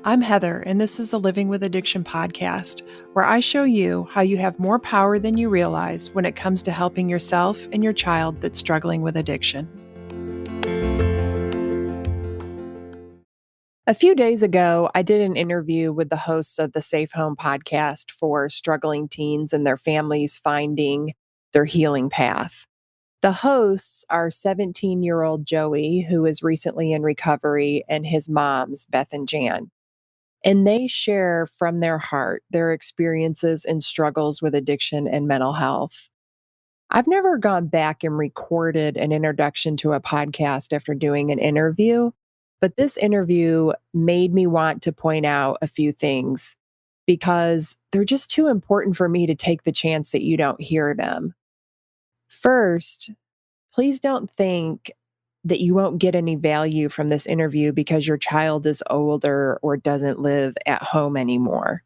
I'm Heather, and this is the Living with Addiction podcast, where I show you how you have more power than you realize when it comes to helping yourself and your child that's struggling with addiction. A few days ago, I did an interview with the hosts of the Safe Home podcast for struggling teens and their families finding their healing path. The hosts are 17-year-old Joey, who is recently in recovery, and his moms, Beth and Jan. And they share from their heart their experiences and struggles with addiction and mental health. I've never gone back and recorded an introduction to a podcast after doing an interview, but this interview made me want to point out a few things because they're just too important for me to take the chance that you don't hear them. First, please don't think that you won't get any value from this interview because your child is older or doesn't live at home anymore.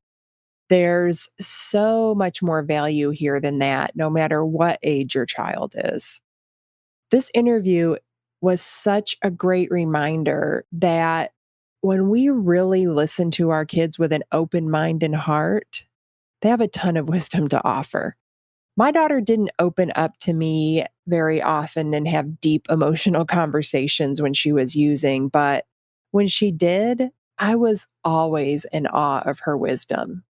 There's so much more value here than that, no matter what age your child is. This interview was such a great reminder that when we really listen to our kids with an open mind and heart, they have a ton of wisdom to offer. My daughter didn't open up to me very often and have deep emotional conversations when she was using, but when she did, I was always in awe of her wisdom.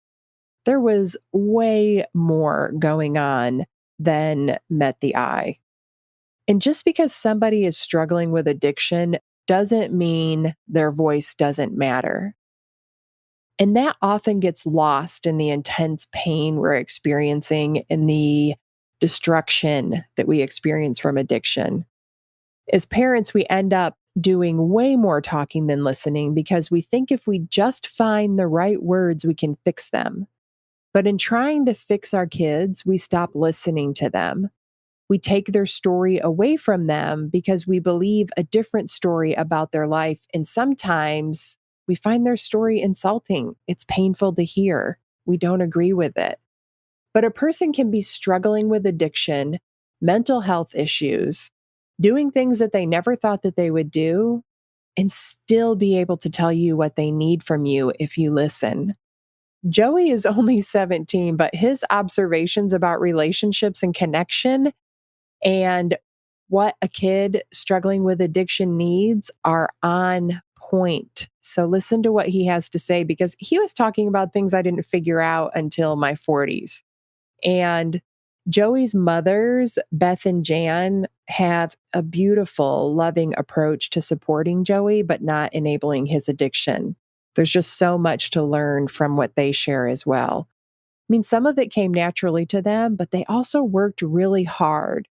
There was way more going on than met the eye. And just because somebody is struggling with addiction doesn't mean their voice doesn't matter. And that often gets lost in the intense pain we're experiencing and the destruction that we experience from addiction. As parents, we end up doing way more talking than listening because we think if we just find the right words, we can fix them. But in trying to fix our kids, we stop listening to them. We take their story away from them because we believe a different story about their life. And sometimes we find their story insulting. It's painful to hear. We don't agree with it. But a person can be struggling with addiction, mental health issues, doing things that they never thought that they would do, and still be able to tell you what they need from you if you listen. Joey is only 17, but his observations about relationships and connection and what a kid struggling with addiction needs are on point. So listen to what he has to say because he was talking about things I didn't figure out until my 40s. And Joey's mothers, Beth and Jan, have a beautiful, loving approach to supporting Joey, but not enabling his addiction. There's just so much to learn from what they share as well. I mean, some of it came naturally to them, but they also worked really hard.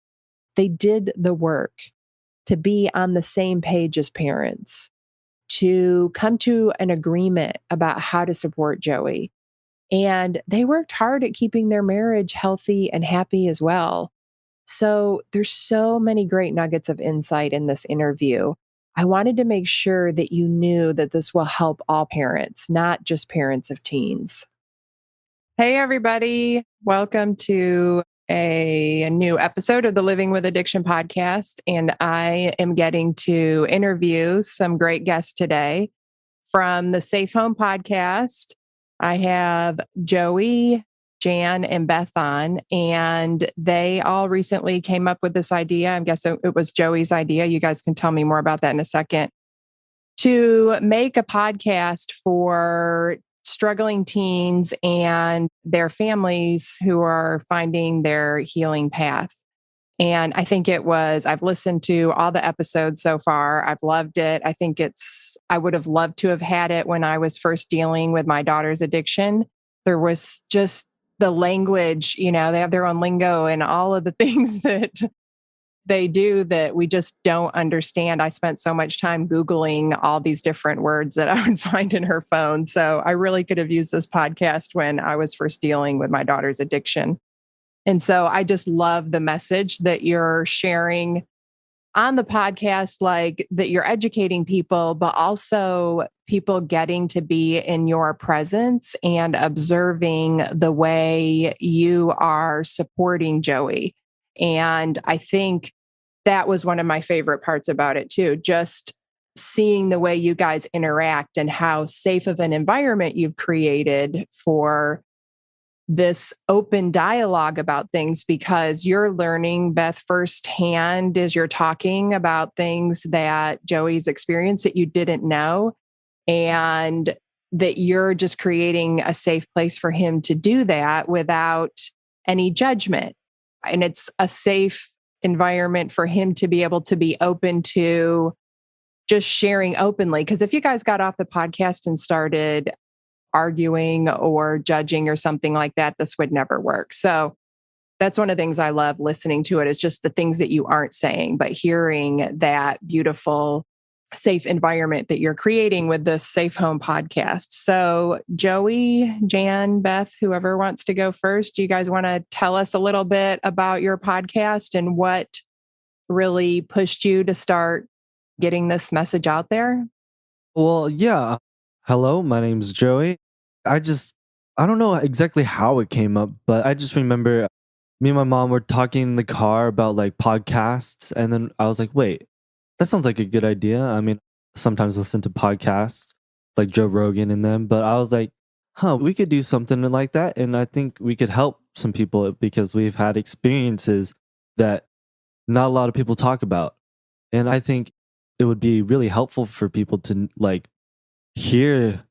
They did the work to be on the same page as parents, to come to an agreement about how to support Joey. And they worked hard at keeping their marriage healthy and happy as well. So there's so many great nuggets of insight in this interview. I wanted to make sure that you knew that this will help all parents, not just parents of teens. Hey, everybody. Welcome to a new episode of the Living with Addiction podcast. And I am getting to interview some great guests today from the Safe Home podcast. I have Joey, Jan, and Beth on, and they all recently came up with this idea. I guess it was Joey's idea. You guys can tell me more about that in a second. To make a podcast for struggling teens and their families who are finding their healing path. And I think I've listened to all the episodes so far. I've loved it. I would have loved to have had it when I was first dealing with my daughter's addiction. There was just the language, they have their own lingo and all of the things that they do that we just don't understand. I spent so much time Googling all these different words that I would find in her phone. So I really could have used this podcast when I was first dealing with my daughter's addiction. And so I just love the message that you're sharing on the podcast, like that you're educating people, but also people getting to be in your presence and observing the way you are supporting Joey. And I think that was one of my favorite parts about it too. Just seeing the way you guys interact and how safe of an environment you've created for this open dialogue about things, because you're learning, Beth, firsthand as you're talking about things that Joey's experienced that you didn't know, and that you're just creating a safe place for him to do that without any judgment. And it's a safe environment for him to be able to be open to just sharing openly. Because if you guys got off the podcast and started arguing or judging or something like that, this would never work. So that's one of the things I love listening to it, is just the things that you aren't saying, but hearing that beautiful, safe environment that you're creating with this Safe Home podcast. So Joey, Jan, Beth, whoever wants to go first, do you guys want to tell us a little bit about your podcast and what really pushed you to start getting this message out there? Well, yeah. Hello, my name's Joey. I just, I don't know exactly how it came up, but I just remember me and my mom were talking in the car about like podcasts. And then I was like, wait, that sounds like a good idea. I mean, sometimes listen to podcasts like Joe Rogan and them, but I was like, we could do something like that. And I think we could help some people because we've had experiences that not a lot of people talk about. And I think it would be really helpful for people to like hear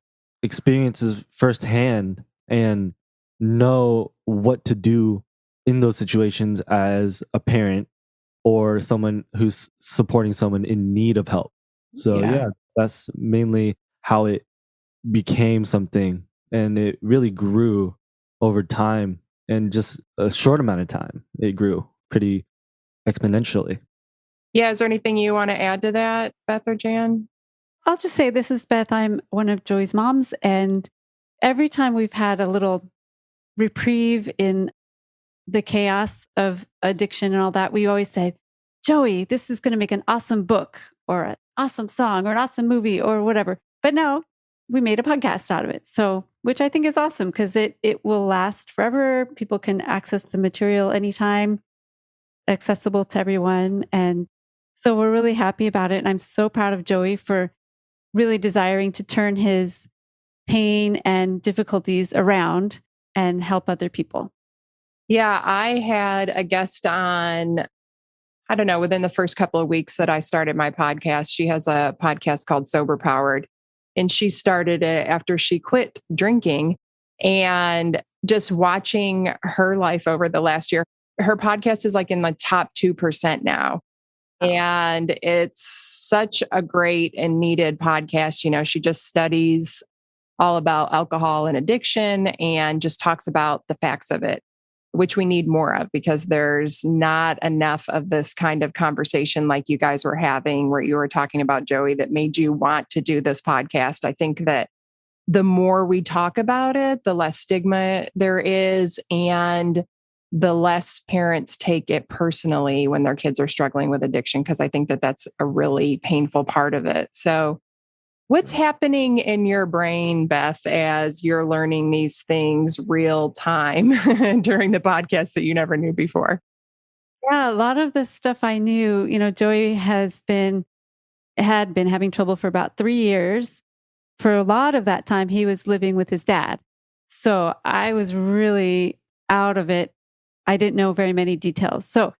experiences firsthand and know what to do in those situations as a parent or someone who's supporting someone in need of help. So yeah, that's mainly how it became something, and it really grew over time. And just a short amount of time, it grew pretty exponentially. Yeah. Is there anything you want to add to that, Beth or Jan? I'll just say, this is Beth. I'm one of Joey's moms. And every time we've had a little reprieve in the chaos of addiction and all that, we always say, Joey, this is going to make an awesome book or an awesome song or an awesome movie or whatever. But now we made a podcast out of it. So, which I think is awesome because it will last forever. People can access the material anytime, accessible to everyone. And so we're really happy about it. And I'm so proud of Joey for really desiring to turn his pain and difficulties around and help other people. Yeah, I had a guest on, I don't know, within the first couple of weeks that I started my podcast. She has a podcast called Sober Powered, and she started it after she quit drinking. And just watching her life over the last year, her podcast is like in the top 2% now. And it's such a great and needed podcast. You know, she just studies all about alcohol and addiction and just talks about the facts of it, which we need more of because there's not enough of this kind of conversation like you guys were having, where you were talking about, Joey, that made you want to do this podcast. I think that the more we talk about it, the less stigma there is, and the less parents take it personally when their kids are struggling with addiction, because I think that that's a really painful part of it. So what's happening in your brain, Beth, as you're learning these things real time during the podcast that you never knew before? Yeah, a lot of the stuff I knew, Joey had been having trouble for about 3 years. For a lot of that time, he was living with his dad. So I was really out of it. I didn't know very many details. So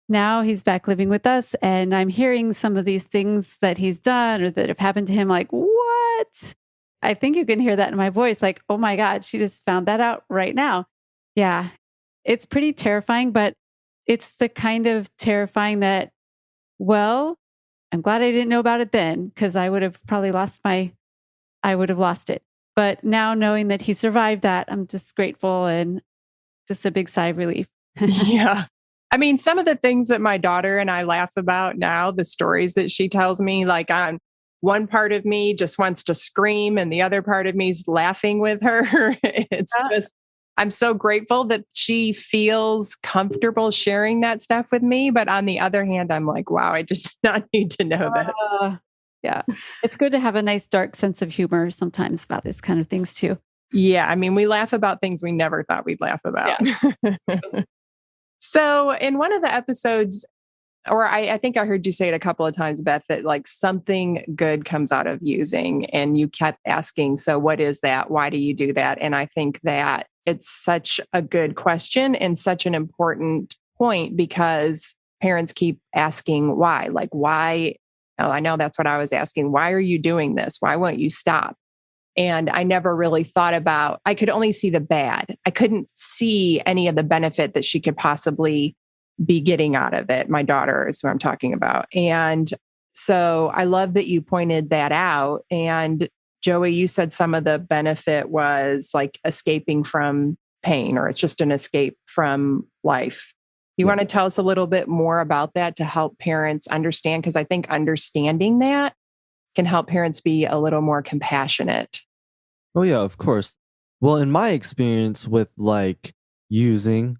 now he's back living with us, and I'm hearing some of these things that he's done or that have happened to him. Like, what? I think you can hear that in my voice. Like, oh my God, she just found that out right now. Yeah, it's pretty terrifying, but it's the kind of terrifying that, well, I'm glad I didn't know about it then, because I would have probably lost it. But now knowing that he survived that, I'm just grateful and just a big sigh of relief. Yeah. I mean, some of the things that my daughter and I laugh about now, the stories that she tells me, like on one part of me just wants to scream and the other part of me is laughing with her. It's just, I'm so grateful that she feels comfortable sharing that stuff with me. But on the other hand, I'm like, wow, I did not need to know this. Yeah. It's good to have a nice dark sense of humor sometimes about this kind of things too. Yeah. I mean, we laugh about things we never thought we'd laugh about. Yeah. So in one of the episodes, or I think I heard you say it a couple of times, Beth, that like something good comes out of using, and you kept asking, so what is that? Why do you do that? And I think that it's such a good question and such an important point, because parents keep asking why, like, why? Oh, I know that's what I was asking. Why are you doing this? Why won't you stop? And I never really thought about, I could only see the bad. I couldn't see any of the benefit that she could possibly be getting out of it. My daughter is who I'm talking about. And so I love that you pointed that out. And Joey, you said some of the benefit was like escaping from pain, or it's just an escape from life. You want to tell us a little bit more about that to help parents understand? Because I think understanding that can help parents be a little more compassionate. Oh yeah, of course. Well, in my experience with like using,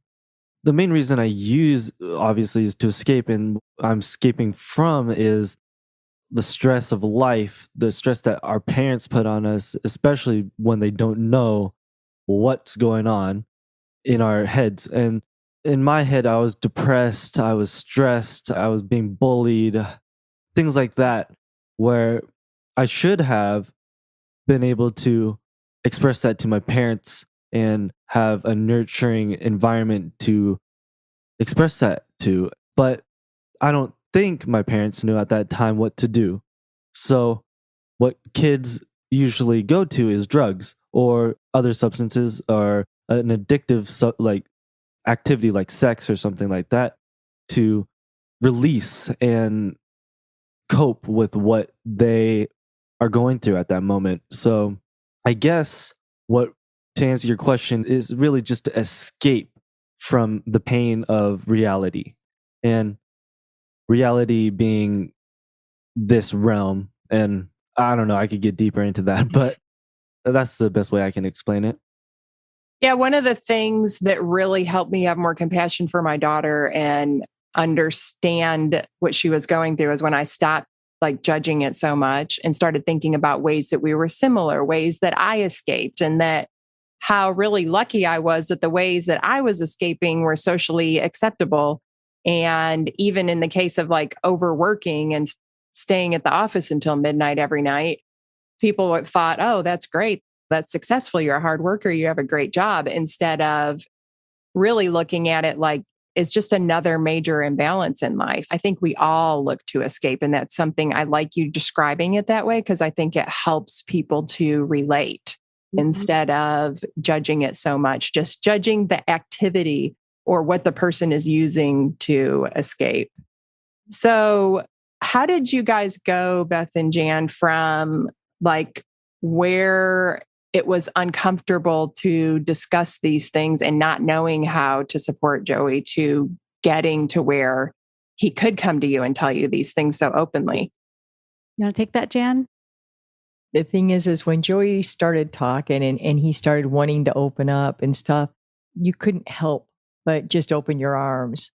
the main reason I use obviously is to escape, and I'm escaping from is the stress of life, the stress that our parents put on us, especially when they don't know what's going on in our heads. And in my head, I was depressed, I was stressed, I was being bullied, things like that, where I should have been able to express that to my parents and have a nurturing environment to express that to. But I don't think my parents knew at that time what to do. So, what kids usually go to is drugs or other substances or an addictive like activity like sex or something like that to release and cope with what they are going through at that moment. So, I guess what to answer your question is really just to escape from the pain of reality. And reality being this realm. And I don't know, I could get deeper into that, but that's the best way I can explain it. Yeah, one of the things that really helped me have more compassion for my daughter and understand what she was going through is when I stopped like judging it so much and started thinking about ways that we were similar, ways that I escaped, and that how really lucky I was that the ways that I was escaping were socially acceptable. And even in the case of like overworking and staying at the office until midnight every night, people thought, oh, that's great. That's successful. You're a hard worker. You have a great job. Instead of really looking at it like it's just another major imbalance in life. I think we all look to escape. And that's something I like you describing it that way, because I think it helps people to relate instead of judging it so much, just judging the activity or what the person is using to escape. So, how did you guys go, Beth and Jan, from like where it was uncomfortable to discuss these things and not knowing how to support Joey to getting to where he could come to you and tell you these things so openly? You want to take that, Jan? The thing is when Joey started talking and he started wanting to open up and stuff, you couldn't help but just open your arms.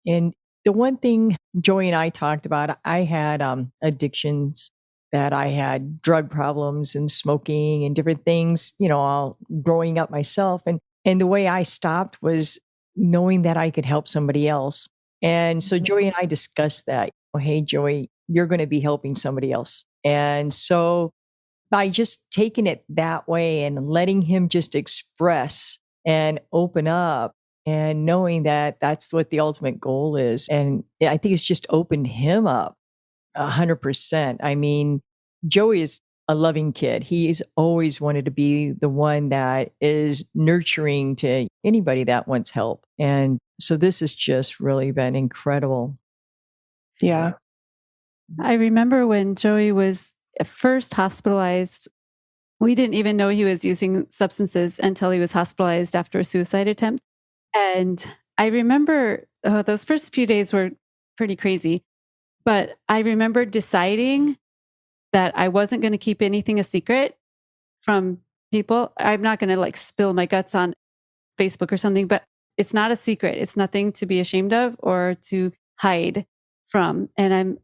And the one thing Joey and I talked about, I had addictions, that I had drug problems and smoking and different things, all growing up myself. And the way I stopped was knowing that I could help somebody else. And so Joey and I discussed that. Hey, Joey, you're going to be helping somebody else. And so by just taking it that way and letting him just express and open up and knowing that that's what the ultimate goal is. And I think it's just opened him up 100%. I mean, Joey is a loving kid. He's always wanted to be the one that is nurturing to anybody that wants help. And so this has just really been incredible. Yeah. I remember when Joey was first hospitalized, we didn't even know he was using substances until he was hospitalized after a suicide attempt. And I remember those first few days were pretty crazy, but I remember deciding that I wasn't going to keep anything a secret from people. I'm not going to like spill my guts on Facebook or something, but it's not a secret. It's nothing to be ashamed of or to hide from. And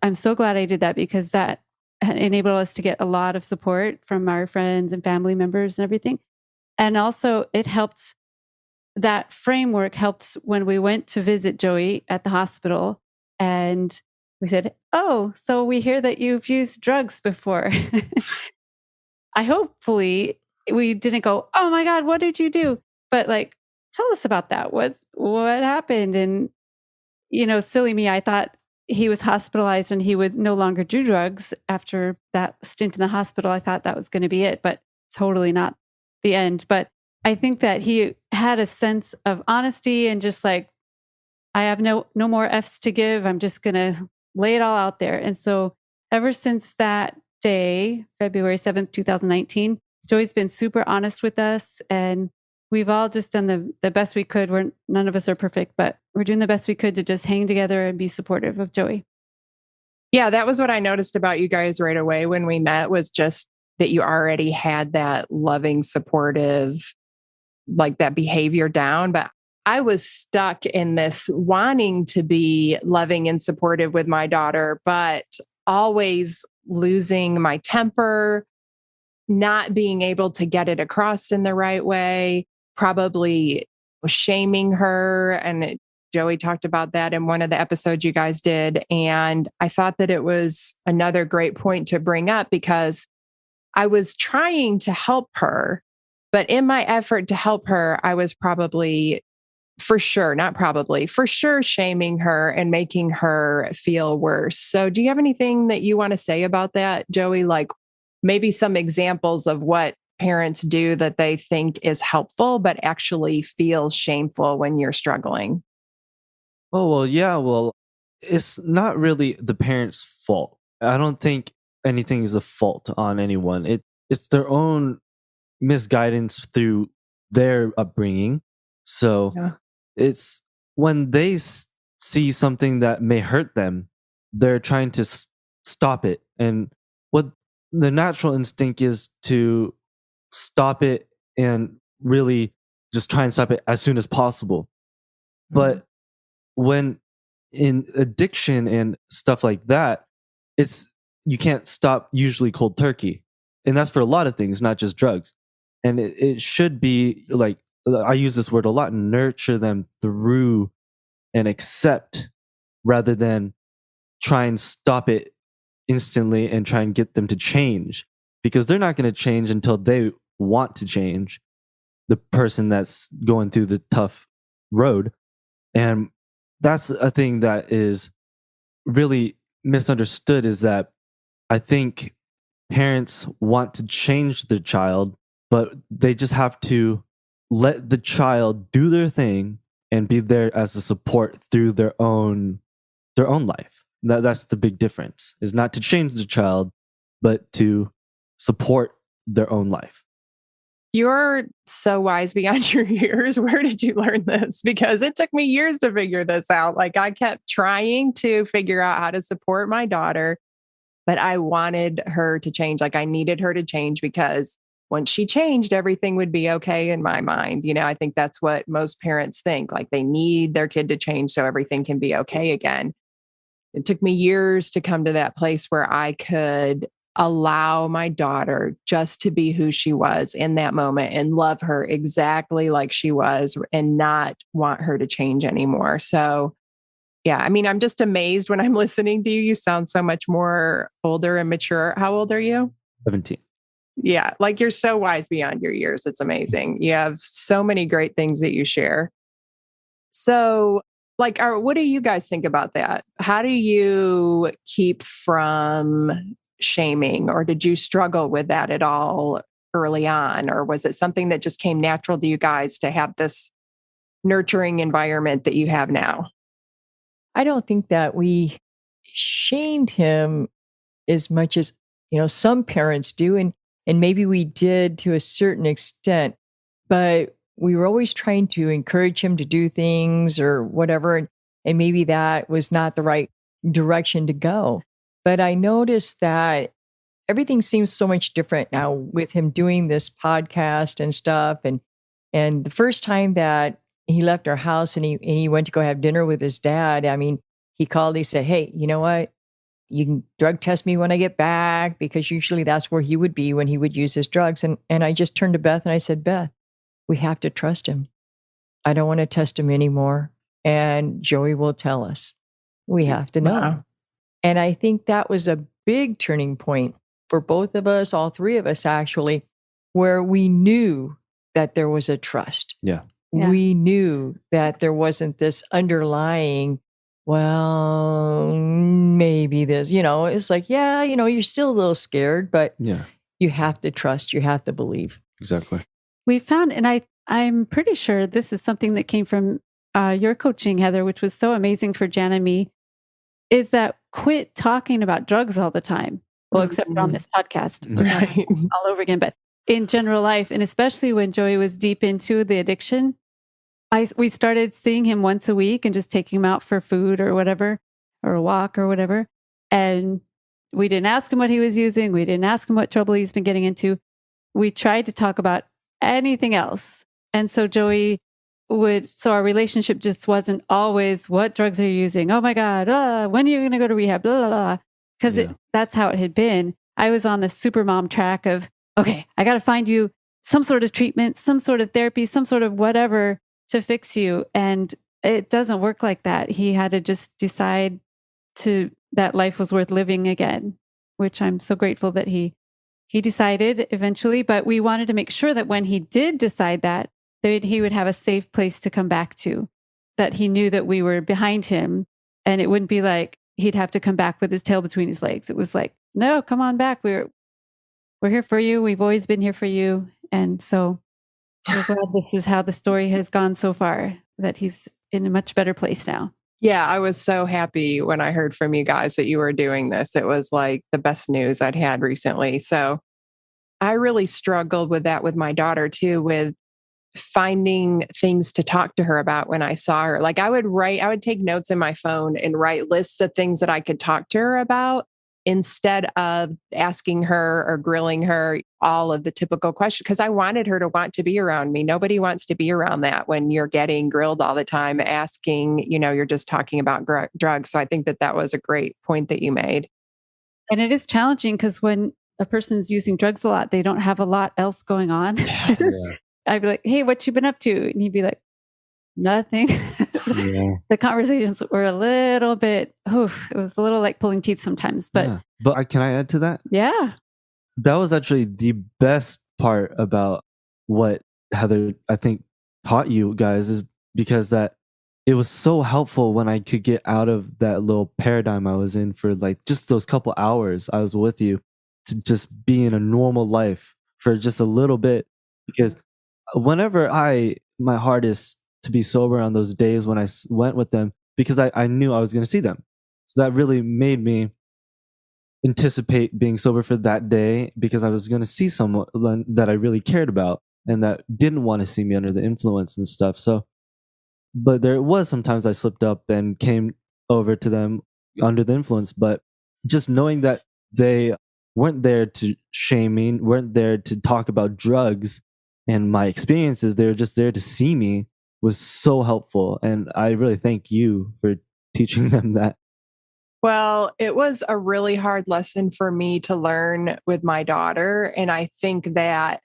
I'm so glad I did that, because that enabled us to get a lot of support from our friends and family members and everything. And also it helped, that framework helped when we went to visit Joey at the hospital. And we said, "Oh, so we hear that you've used drugs before." Hopefully we didn't go, "Oh my God, what did you do?" But like, tell us about that. What happened? And silly me, I thought he was hospitalized and he would no longer do drugs after that stint in the hospital. I thought that was going to be it, but totally not the end. But I think that he had a sense of honesty and just like, I have no more F's to give. I'm just going to lay it all out there. And so ever since that day, February 7th, 2019, Joey's been super honest with us, and we've all just done the best we could. None of us are perfect, but we're doing the best we could to just hang together and be supportive of Joey. Yeah, that was what I noticed about you guys right away when we met, was just that you already had that loving, supportive, like that behavior down. But I was stuck in this wanting to be loving and supportive with my daughter, but always losing my temper, not being able to get it across in the right way, probably shaming her. And Joey talked about that in one of the episodes you guys did. And I thought that it was another great point to bring up, because I was trying to help her, but in my effort to help her, I was probably, for sure, not probably, for sure, shaming her and making her feel worse. So do you have anything that you want to say about that, Joey? Like maybe some examples of what parents do that they think is helpful, but actually feel shameful when you're struggling? Oh, well, yeah. Well, it's not really the parents' fault. I don't think anything is a fault on anyone. It's their own misguidance through their upbringing. So Yeah. it's when they see something that may hurt them, they're trying to stop it. And what the natural instinct is to stop it and really just try and stop it as soon as possible. But when in addiction and stuff like that, it's you can't stop usually cold turkey. And that's for a lot of things, not just drugs. And it should be like, I use this word a lot, nurture them through and accept, rather than try and stop it instantly and try and get them to change, because they're not going to change until they want to change, the person that's going through the tough road. And that's a thing that is really misunderstood, is that I think parents want to change their child, but they just have to let the child do their thing and be there as a support through their own life. That's the big difference, is not to change the child, but to support their own life. You're so wise beyond your years. Where did you learn this? Because it took me years to figure this out. Like I kept trying to figure out how to support my daughter, but I wanted her to change. Like I needed her to change, because once she changed, everything would be okay in my mind. I think that's what most parents think. Like they need their kid to change so everything can be okay again. It took me years to come to that place where I could allow my daughter just to be who she was in that moment and love her exactly like she was and not want her to change anymore. So, yeah, I mean, I'm just amazed when I'm listening to you. You sound so much more older and mature. How old are you? 17. Yeah, like you're so wise beyond your years. It's amazing. You have so many great things that you share. So, like, what do you guys think about that? How do you keep from shaming, or did you struggle with that at all early on? Or was it something that just came natural to you guys to have this nurturing environment that you have now? I don't think that we shamed him as much as, some parents do. And maybe we did to a certain extent, but we were always trying to encourage him to do things or whatever. And maybe that was not the right direction to go. But I noticed that everything seems so much different now with him doing this podcast and stuff. And the first time that he left our house and he went to go have dinner with his dad, I mean, he called, he said, "Hey, you know what? You can drug test me when I get back," because usually that's where he would be when he would use his drugs. And I just turned to Beth and I said, "Beth, we have to trust him. I don't want to test him anymore. And Joey will tell us." We have to know. Wow. And I think that was a big turning point for both of us, all three of us actually, where we knew that there was a trust. Yeah. Yeah. We knew that there wasn't this underlying, well, maybe this, it's like, yeah, you're still a little scared, but Yeah. you have to trust, you have to believe. Exactly. We found, and I'm pretty sure this is something that came from your coaching, Heather, which was so amazing for Jan and me, is that quit talking about drugs all the time. Well, except for on this podcast, we're talking Right. all over again, but in general life, and especially when Joey was deep into the addiction, we started seeing him once a week and just taking him out for food or whatever, or a walk or whatever. And we didn't ask him what he was using. We didn't ask him what trouble he's been getting into. We tried to talk about anything else. And so so our relationship just wasn't always, what drugs are you using? Oh my God, when are you going to go to rehab? Blah, blah, blah. Because that's how it had been. I was on the super mom track of, okay, I got to find you some sort of treatment, some sort of therapy, some sort of whatever to fix you. And it doesn't work like that. He had to just decide that life was worth living again, which I'm so grateful that he decided eventually. But we wanted to make sure that when he did decide that he would have a safe place to come back to, that he knew that we were behind him, and it wouldn't be like he'd have to come back with his tail between his legs. It was like, no, come on back. We're here for you. We've always been here for you. And so we're glad this is how the story has gone so far, that he's in a much better place now. Yeah, I was so happy when I heard from you guys that you were doing this. It was like the best news I'd had recently. So I really struggled with that with my daughter too, with finding things to talk to her about when I saw her. Like I would take notes in my phone and write lists of things that I could talk to her about instead of asking her or grilling her all of the typical questions, because I wanted her to want to be around me. Nobody wants to be around that when you're getting grilled all the time, asking, you're just talking about drugs. So I think that was a great point that you made. And it is challenging because when a person's using drugs a lot, they don't have a lot else going on. Yeah. I'd be like, hey, what you been up to? And he'd be like, nothing. The conversations were a little bit, it was a little like pulling teeth sometimes. But can I add to that? Yeah. That was actually the best part about what Heather, I think, taught you guys, is because that it was so helpful when I could get out of that little paradigm I was in for like just those couple hours I was with you, to just be in a normal life for just a little bit. Because whenever my hardest to be sober on those days when I went with them, because I knew I was going to see them. So that really made me anticipate being sober for that day, because I was going to see someone that I really cared about and that didn't want to see me under the influence and stuff. So, but there was sometimes I slipped up and came over to them under the influence, but just knowing that they weren't there to shame me, weren't there to talk about drugs and my experiences, they were just there to see me, was so helpful. And I really thank you for teaching them that. Well, it was a really hard lesson for me to learn with my daughter. And I think that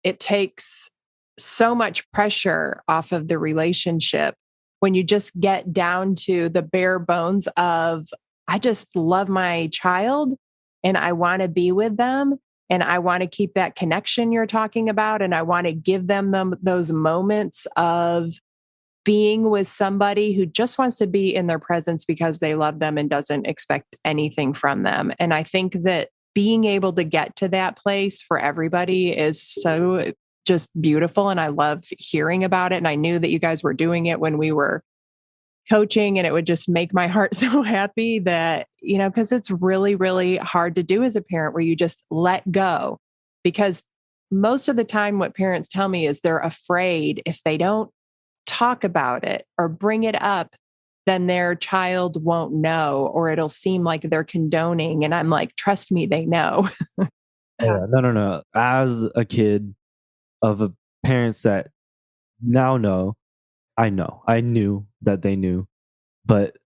it takes so much pressure off of the relationship when you just get down to the bare bones of, I just love my child and I want to be with them. And I want to keep that connection you're talking about. And I want to give them those moments of being with somebody who just wants to be in their presence because they love them and doesn't expect anything from them. And I think that being able to get to that place for everybody is so just beautiful. And I love hearing about it. And I knew that you guys were doing it when we were coaching, and it would just make my heart so happy that, because it's really, really hard to do as a parent where you just let go. Because most of the time what parents tell me is they're afraid if they don't talk about it or bring it up, then their child won't know, or it'll seem like they're condoning. And I'm like, trust me, they know. No. As a kid of parents that now know, I knew that they knew, but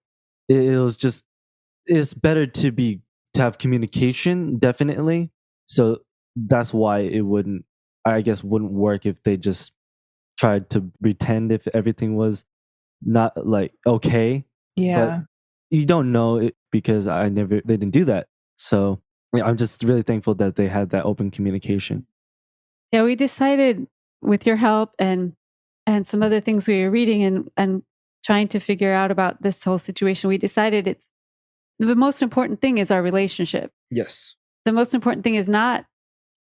it was just, it's better to have communication, definitely. So that's why it wouldn't work if they just tried to pretend if everything was not like okay. Yeah. But you don't know it because they didn't do that. So yeah, I'm just really thankful that they had that open communication. Yeah, we decided with your help and some other things we were reading and trying to figure out about this whole situation, we decided it's the most important thing is our relationship. Yes. The most important thing is not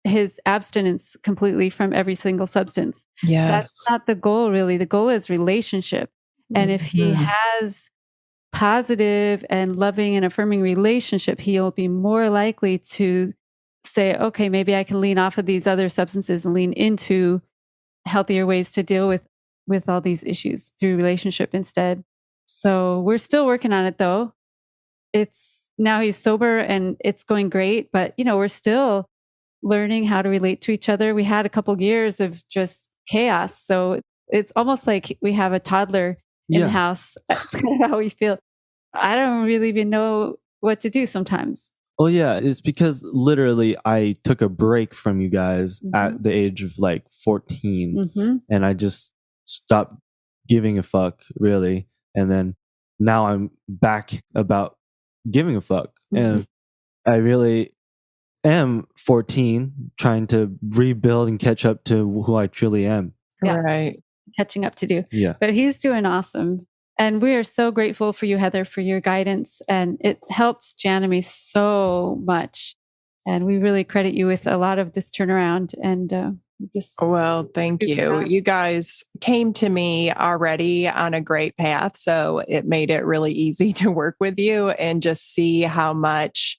his abstinence completely from every single substance. Yes. That's not the goal, really. The goal is relationship. And if he has positive and loving and affirming relationship, he'll be more likely to say, okay, maybe I can lean off of these other substances and lean into healthier ways to deal with all these issues through relationship instead. So we're still working on it though. It's now he's sober and it's going great, but we're still learning how to relate to each other. We had a couple years of just chaos. So it's almost like we have a toddler in the house. That's kind of how we feel. I don't really even know what to do sometimes. Well, yeah, it's because literally I took a break from you guys at the age of like 14 and I just stopped giving a fuck, really. And then now I'm back about giving a fuck. And I really am 14 trying to rebuild and catch up to who I truly am. Yeah. Right. Catching up to do. Yeah. But he's doing awesome. And we are so grateful for you, Heather, for your guidance. And it helped Jan and me so much. And we really credit you with a lot of this turnaround. And well, thank you. You guys came to me already on a great path. So it made it really easy to work with you and just see how much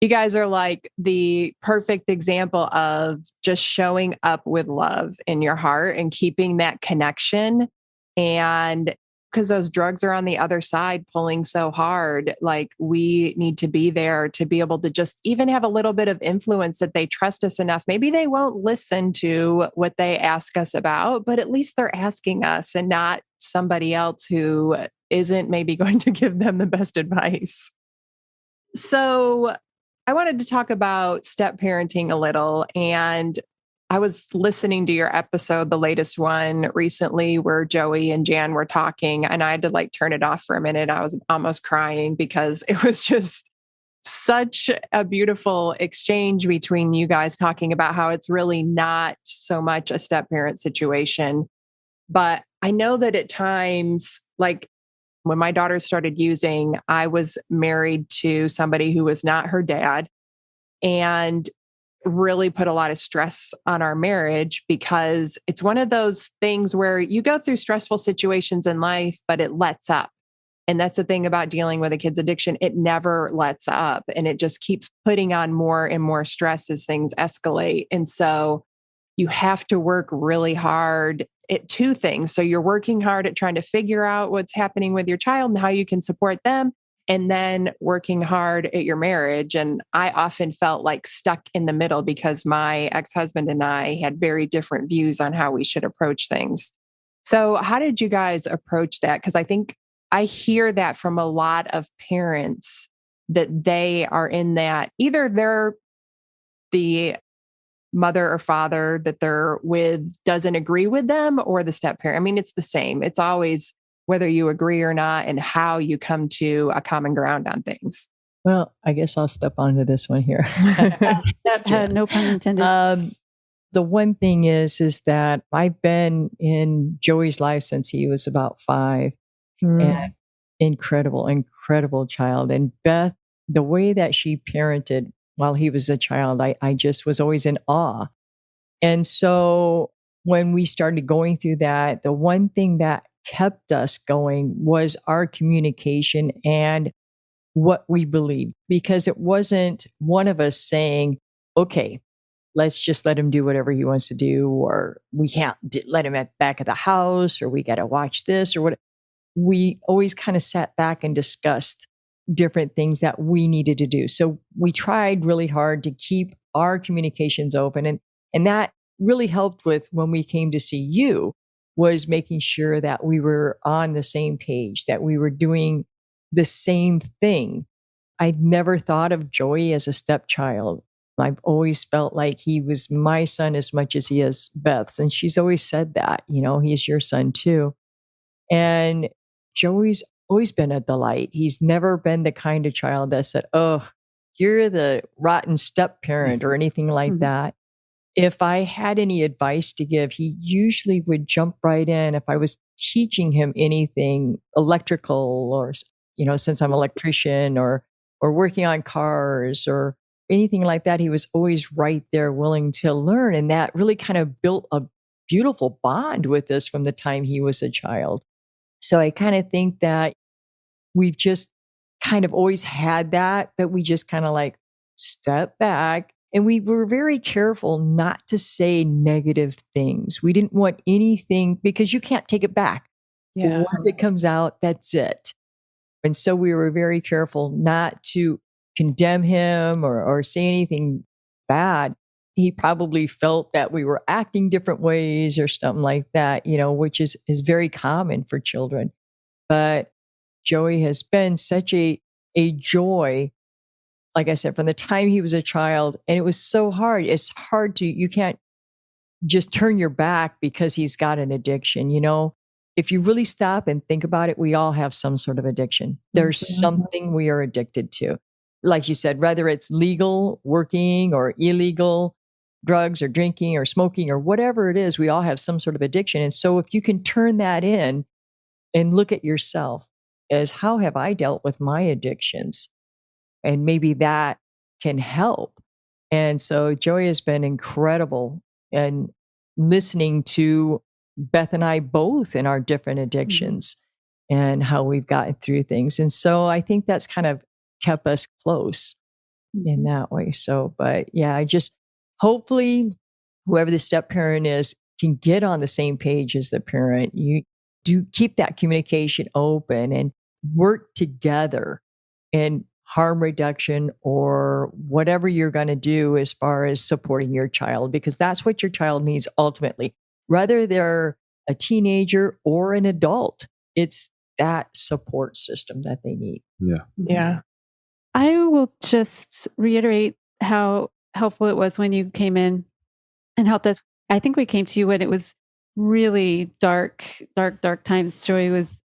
you guys are like the perfect example of just showing up with love in your heart and keeping that connection. And because those drugs are on the other side pulling so hard, like we need to be there to be able to just even have a little bit of influence that they trust us enough. Maybe they won't listen to what they ask us about, but at least they're asking us and not somebody else who isn't maybe going to give them the best advice. So I wanted to talk about step parenting a little. And I was listening to your episode, the latest one recently, where Joey and Jan were talking, and I had to like turn it off for a minute. I was almost crying because it was just such a beautiful exchange between you guys talking about how it's really not so much a step parent situation. But I know that at times, like when my daughter started using, I was married to somebody who was not her dad and really put a lot of stress on our marriage because it's one of those things where you go through stressful situations in life, but it lets up. And that's the thing about dealing with a kid's addiction. It never lets up and it just keeps putting on more and more stress as things escalate. And so you have to work really hard at two things. So you're working hard at trying to figure out what's happening with your child and how you can support them, and then working hard at your marriage. And I often felt like stuck in the middle because my ex-husband and I had very different views on how we should approach things. So how did you guys approach that? Because I think I hear that from a lot of parents that they are in that either they're the mother or father that they're with doesn't agree with them or the step parent. I mean, it's the same. It's always whether you agree or not and how you come to a common ground on things. Well, I guess I'll step onto this one here. No pun intended. The one thing is that I've been in Joey's life since he was about 5. And incredible child. And Beth, the way that she parented while he was a child, I just was always in awe. And so when we started going through that, the one thing that kept us going was our communication and what we believed, because it wasn't one of us saying, okay, let's just let him do whatever he wants to do, or we can't let him back at the house, or we got to watch this or what. We always kind of sat back and discussed different things that we needed to do. So we tried really hard to keep our communications open. And that really helped with when we came to see you, was making sure that we were on the same page, that we were doing the same thing. I'd never thought of Joey as a stepchild. I've always felt like he was my son as much as he is Beth's. And she's always said that, he is your son too. And Joey's always been a delight. He's never been the kind of child that said, "Oh, you're the rotten step parent," or anything like that. If I had any advice to give, he usually would jump right in. If I was teaching him anything electrical, or, since I'm an electrician, or working on cars or anything like that, he was always right there willing to learn. And that really kind of built a beautiful bond with us from the time he was a child. So I kind of think that we've just kind of always had that, but we just kind of like step back. And we were very careful not to say negative things. We didn't want anything, because you can't take it back. Yeah. Once it comes out, that's it. And so we were very careful not to condemn him or say anything bad. He probably felt that we were acting different ways or something like that, which is very common for children. But Joey has been such a joy, like I said, from the time he was a child. And it was so hard. It's hard you can't just turn your back because he's got an addiction. If you really stop and think about it, we all have some sort of addiction. There's something we are addicted to. Like you said, whether it's legal, working, or illegal, drugs or drinking or smoking or whatever it is, we all have some sort of addiction. And so if you can turn that in and look at yourself as, how have I dealt with my addictions? And maybe that can help. And so Joey has been incredible, and listening to Beth and I both in our different addictions and how we've gotten through things. And so I think that's kind of kept us close in that way. So, but yeah, I just, hopefully whoever the step parent is can get on the same page as the parent. You do keep that communication open and work together in harm reduction or whatever you're going to do as far as supporting your child, because that's what your child needs ultimately. Whether they're a teenager or an adult, it's that support system that they need. Yeah. Yeah. I will just reiterate how helpful it was when you came in and helped us. I think we came to you when it was really dark times. Joey was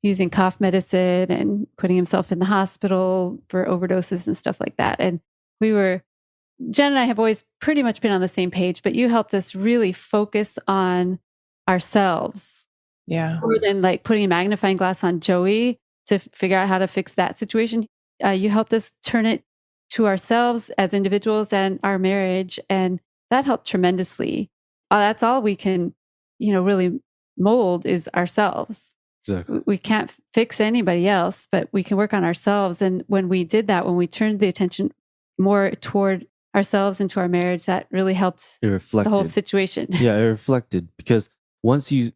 using cough medicine and putting himself in the hospital for overdoses and stuff like that. And Jen and I have always pretty much been on the same page, but you helped us really focus on ourselves. Yeah. More than like putting a magnifying glass on Joey to figure out how to fix that situation. You helped us turn it to ourselves as individuals and our marriage. And that helped tremendously. That's all we can, really mold is ourselves. Exactly. We can't fix anybody else, but we can work on ourselves. And when we did that, when we turned the attention more toward ourselves and to our marriage, that really helped It reflected the whole situation. Yeah, it reflected, because once you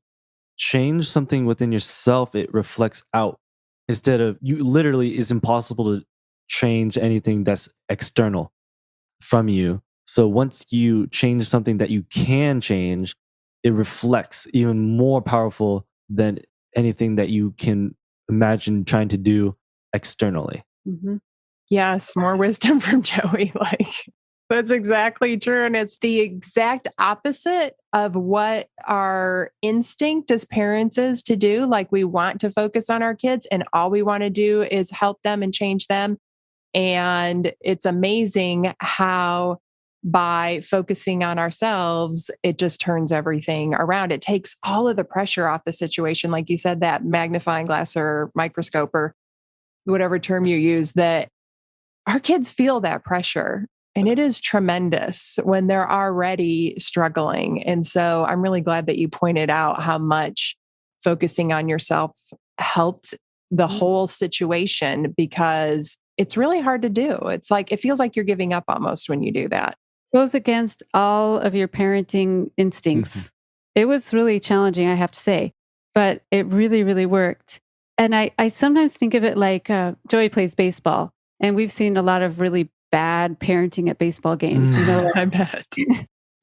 change something within yourself, it reflects out. Instead of, you literally, it's impossible to change anything that's external from you. So once you change something that you can change, it reflects even more powerful than anything that you can imagine trying to do externally. Mm-hmm. Yes, more wisdom from Joey. That's exactly true. And it's the exact opposite of what our instinct as parents is to do. Like, we want to focus on our kids and all we want to do is help them and change them. And it's amazing how by focusing on ourselves, it just turns everything around. It takes all of the pressure off the situation. Like you said, that magnifying glass or microscope or whatever term you use, that our kids feel that pressure. And it is tremendous when they're already struggling. And so I'm really glad that you pointed out how much focusing on yourself helped the whole situation, because it's really hard to do. It's like, it feels like you're giving up almost when you do that. Goes against all of your parenting instincts. Mm-hmm. It was really challenging, I have to say, but it really, really worked. And I sometimes think of it like Joey plays baseball, and we've seen a lot of really bad parenting at baseball games. I bet.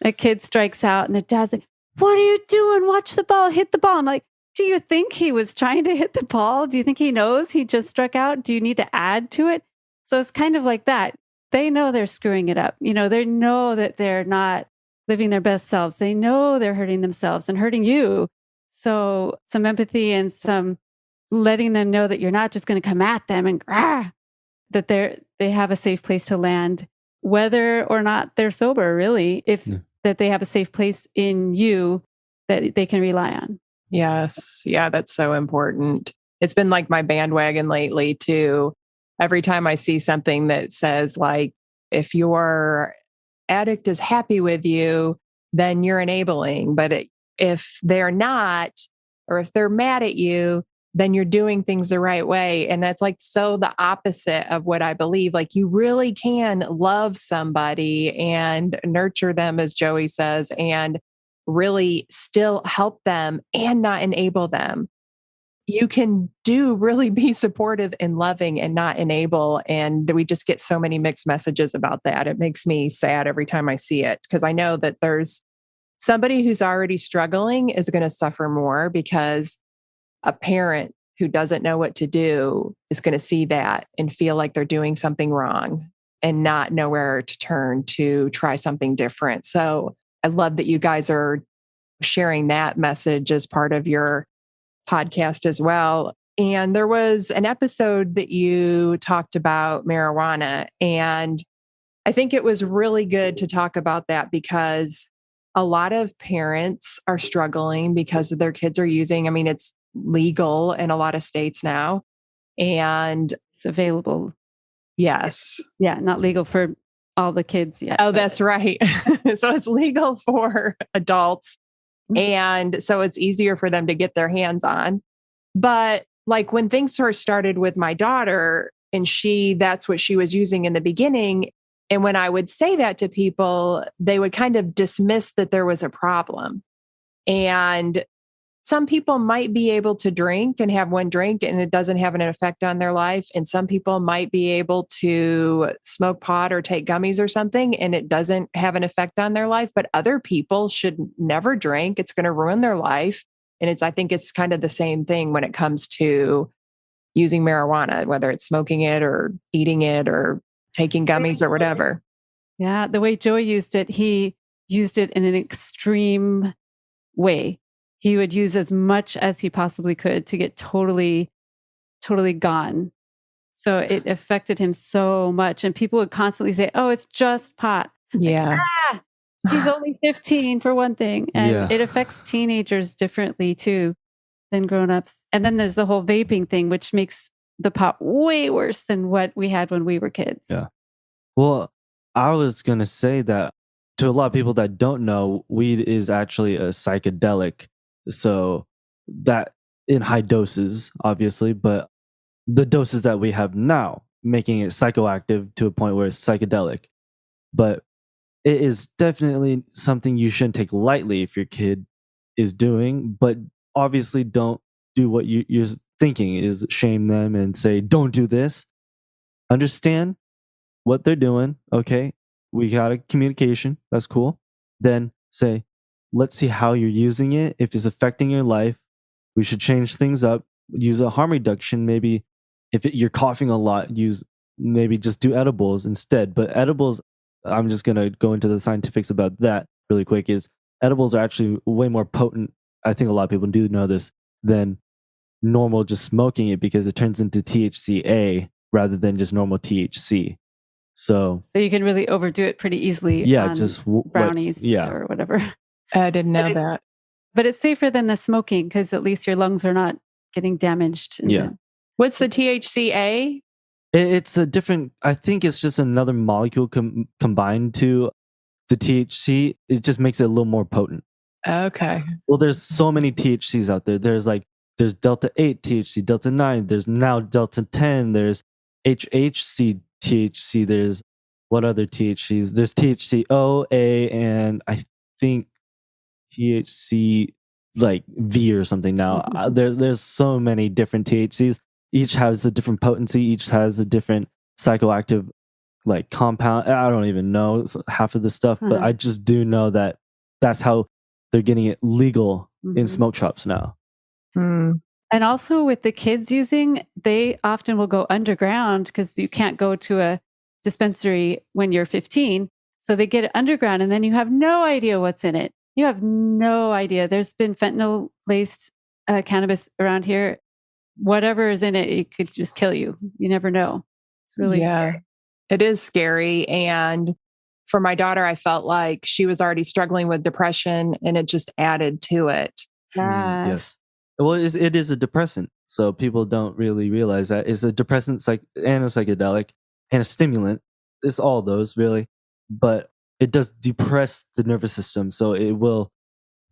A kid strikes out and the dad's like, "What are you doing? Watch the ball, hit the ball." I'm like, do you think he was trying to hit the ball? Do you think he knows he just struck out? Do you need to add to it? So it's kind of like that. They know they're screwing it up. They know that they're not living their best selves. They know they're hurting themselves and hurting you. So some empathy and some letting them know that you're not just going to come at them and that they have a safe place to land, whether or not they're sober, really, if that they have a safe place in you that they can rely on. Yes. Yeah, that's so important. It's been like my bandwagon lately too. Every time I see something that says like, if your addict is happy with you, then you're enabling. But if they're not, or if they're mad at you, then you're doing things the right way. And that's like so the opposite of what I believe. Like you really can love somebody and nurture them, as Joey says, and really still help them and not enable them. You can really be supportive and loving and not enable. And we just get so many mixed messages about that. It makes me sad every time I see it because I know that there's somebody who's already struggling is going to suffer more because a parent who doesn't know what to do is going to see that and feel like they're doing something wrong and not know where to turn to try something different. So I love that you guys are sharing that message as part of your podcast as well. And there was an episode that you talked about marijuana. And I think it was really good to talk about that because a lot of parents are struggling because their kids are using, I mean, it's legal in a lot of states now. And it's available. Yes. Yeah, not legal for all the kids yet. Oh, that's right. So it's legal for adults. And so it's easier for them to get their hands on. But like when things first started with my daughter and that's what she was using in the beginning. And when I would say that to people, they would kind of dismiss that there was a problem. And some people might be able to drink and have one drink and it doesn't have an effect on their life. And some people might be able to smoke pot or take gummies or something and it doesn't have an effect on their life. But other people should never drink. It's going to ruin their life. And I think it's kind of the same thing when it comes to using marijuana, whether it's smoking it or eating it or taking gummies or whatever. Yeah. The way Joey used it, he used it in an extreme way. He would use as much as he possibly could to get totally gone. So it affected him so much. And people would constantly say, oh, it's just pot. Yeah. Like, he's only 15 for one thing. And it affects teenagers differently too than grown-ups. And then there's the whole vaping thing, which makes the pot way worse than what we had when we were kids. Yeah. Well, I was going to say that to a lot of people that don't know, weed is actually a psychedelic. So that in high doses, obviously, but the doses that we have now, making it psychoactive to a point where it's psychedelic. But it is definitely something you shouldn't take lightly if your kid is doing, but obviously don't do what you're thinking is shame them and say, don't do this. Understand what they're doing. Okay. We got a communication. That's cool. Then say, let's see how you're using it. If it's affecting your life, we should change things up. Use a harm reduction. Maybe if you're coughing a lot, maybe just do edibles instead. But edibles, I'm just going to go into the scientifics about that really quick, is edibles are actually way more potent. I think a lot of people do know this than normal just smoking it because it turns into THCA rather than just normal THC. So you can really overdo it pretty easily. Yeah, on just brownies or whatever. I didn't know that. But it's safer than the smoking because at least your lungs are not getting damaged. What's the THCA? It's a different, I think it's just another molecule combined to the THC. It just makes it a little more potent. Okay. Well, there's so many THCs out there. There's Delta 8 THC, Delta 9. There's now Delta 10. There's HHC THC. There's what other THCs? There's THCO, A, and I think THC like V or something now. There's so many different THCs. Each has a different potency. Each has a different psychoactive like compound. I don't even know half of the stuff, but I just do know that that's how they're getting it legal in smoke shops now. And also with the kids using, they often will go underground because you can't go to a dispensary when you're 15. So they get it underground and then you have no idea what's in it. You have no idea. There's been fentanyl laced cannabis around here whatever is in it, it could just kill you. You never know. It's really scary. It is scary. And for my daughter, I felt like she was already struggling with depression and it just added to it. Yes. Well, it is a depressant. So people don't really realize that it's a depressant and a psychedelic and a stimulant. It's all those really, but it does depress the nervous system. So it will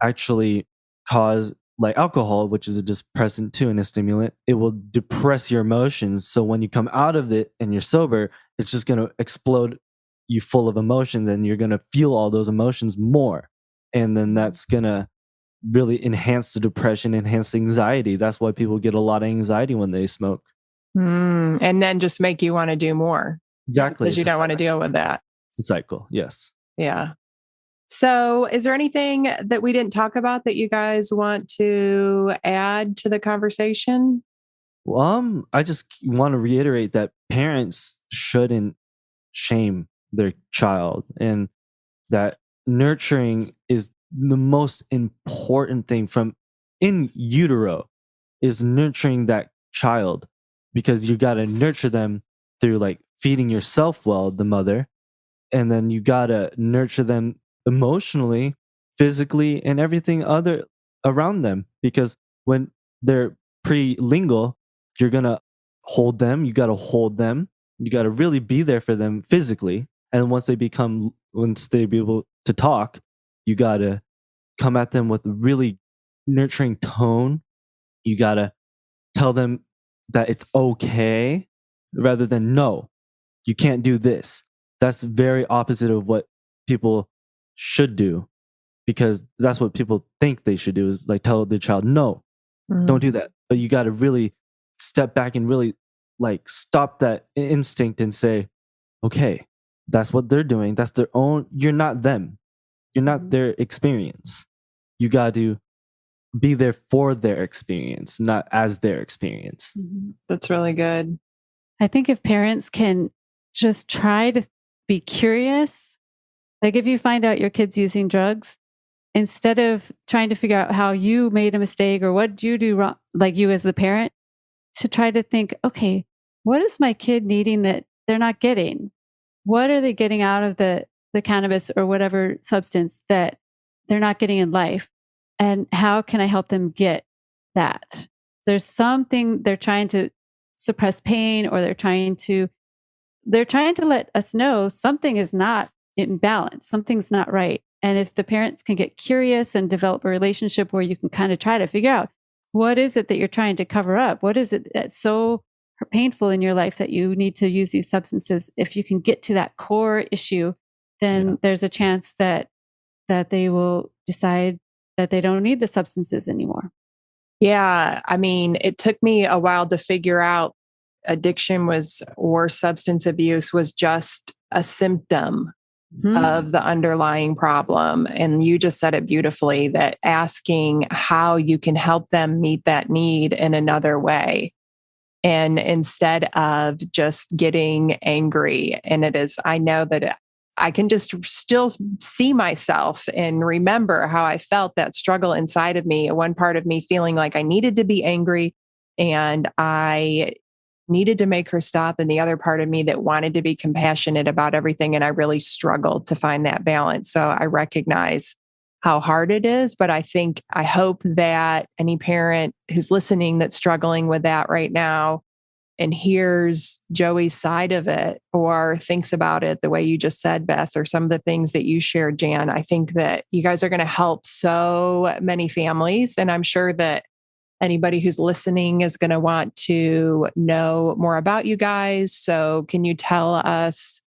actually cause, like alcohol, which is a depressant too and a stimulant. It will depress your emotions. So when you come out of it and you're sober, it's just going to explode you full of emotions, and you're going to feel all those emotions more. And then that's going to really enhance the depression, enhance anxiety. That's why people get a lot of anxiety when they smoke. And then just make you want to do more. Exactly. Because you don't want to deal with that. It's a cycle. Yes. Yeah. So is there anything that we didn't talk about that you guys want to add to the conversation? I just want to reiterate that parents shouldn't shame their child, and that nurturing is the most important thing from in utero, is nurturing that child, because you got to nurture them through like feeding yourself well, the mother, and then you got to nurture them emotionally, physically, and everything other around them, because when they're pre-lingual, you're going to hold them, you got to hold them, you got to really be there for them physically, and once they be able to talk, you got to come at them with a really nurturing tone. You got to tell them that it's okay, rather than no, you can't do this. That's very opposite of what people should do, because that's what people think they should do, is like tell the child, no, don't do that. But you got to really step back and really like stop that instinct and say, okay, that's what they're doing. That's their own. You're not them. You're not their experience. You got to be there for their experience, not as their experience. That's really good. I think if parents can just try to be curious, like if you find out your kid's using drugs, instead of trying to figure out how you made a mistake or what did you do wrong, like you as the parent, to try to think, okay, what is my kid needing that they're not getting? What are they getting out of the cannabis or whatever substance that they're not getting in life? And how can I help them get that? There's something they're trying to suppress pain, or they're trying to let us know something is not in balance, something's not right. And if the parents can get curious and develop a relationship where you can kind of try to figure out, what is it that you're trying to cover up? What is it that's so painful in your life that you need to use these substances? If you can get to that core issue, then there's a chance that they will decide that they don't need the substances anymore. Yeah. I mean, it took me a while to figure out addiction or substance abuse was just a symptom of the underlying problem. And you just said it beautifully, that asking how you can help them meet that need in another way. And instead of just getting angry, and I know that I can just still see myself and remember how I felt that struggle inside of me. One part of me feeling like I needed to be angry and I needed to make her stop, and the other part of me that wanted to be compassionate about everything. And I really struggled to find that balance. So I recognize how hard it is, but I hope that any parent who's listening that's struggling with that right now and hears Joey's side of it, or thinks about it the way you just said, Beth, or some of the things that you shared, Jan, I think that you guys are going to help so many families. And I'm sure that anybody who's listening is going to want to know more about you guys. So can you tell us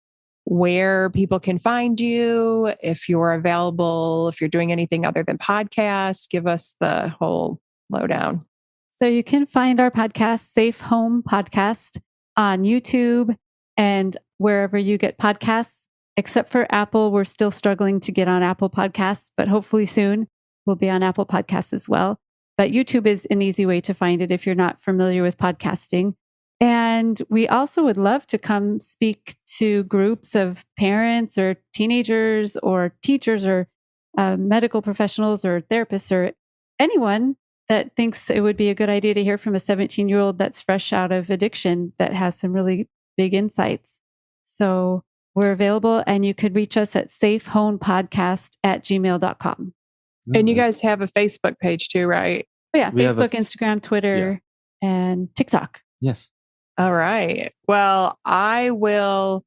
where people can find you, if you're available, if you're doing anything other than podcasts? Give us the whole lowdown. So you can find our podcast, Safe Home Podcast, on YouTube and wherever you get podcasts, except for Apple. We're still struggling to get on Apple Podcasts, but hopefully soon we'll be on Apple Podcasts as well. But YouTube is an easy way to find it if you're not familiar with podcasting. And we also would love to come speak to groups of parents or teenagers or teachers or medical professionals or therapists or anyone that thinks it would be a good idea to hear from a 17-year-old that's fresh out of addiction that has some really big insights. So we're available, and you could reach us at safehomepodcast@gmail.com. And you guys have a Facebook page too, right? Oh, yeah, We have Facebook, Instagram, Twitter, and TikTok. Yes. All right. Well, I will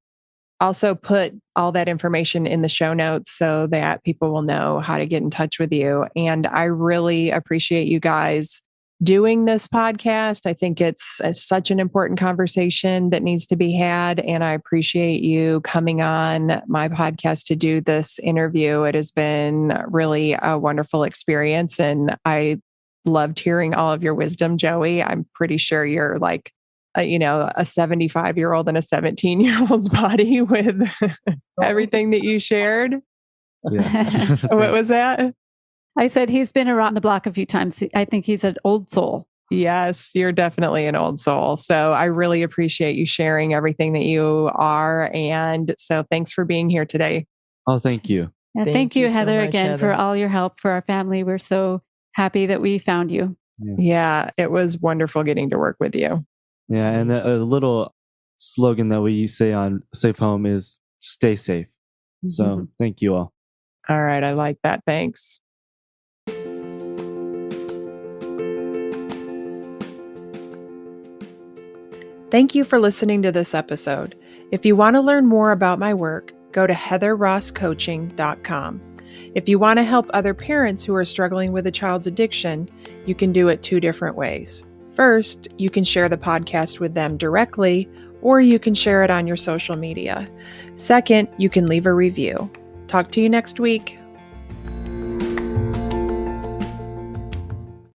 also put all that information in the show notes so that people will know how to get in touch with you. And I really appreciate you guys doing this podcast. I think it's such an important conversation that needs to be had. And I appreciate you coming on my podcast to do this interview. It has been really a wonderful experience. And I loved hearing all of your wisdom, Joey. I'm pretty sure you're like, a 75-year-old in a 17-year-old's body with everything that you shared. Yeah. What was that? I said he's been around the block a few times. I think he's an old soul. Yes, you're definitely an old soul. So I really appreciate you sharing everything that you are. And so thanks for being here today. Oh, thank you. And Thank thank you, you so Heather, much, again, for Heather. all your help for our family. We're so happy that we found you. Yeah, it was wonderful getting to work with you. Yeah, and a little slogan that we say on Safe Home is stay safe. So thank you all. All right, I like that. Thanks. Thank you for listening to this episode. If you want to learn more about my work, go to heatherrosscoaching.com. If you want to help other parents who are struggling with a child's addiction, you can do it two different ways. First, you can share the podcast with them directly, or you can share it on your social media. Second, you can leave a review. Talk to you next week.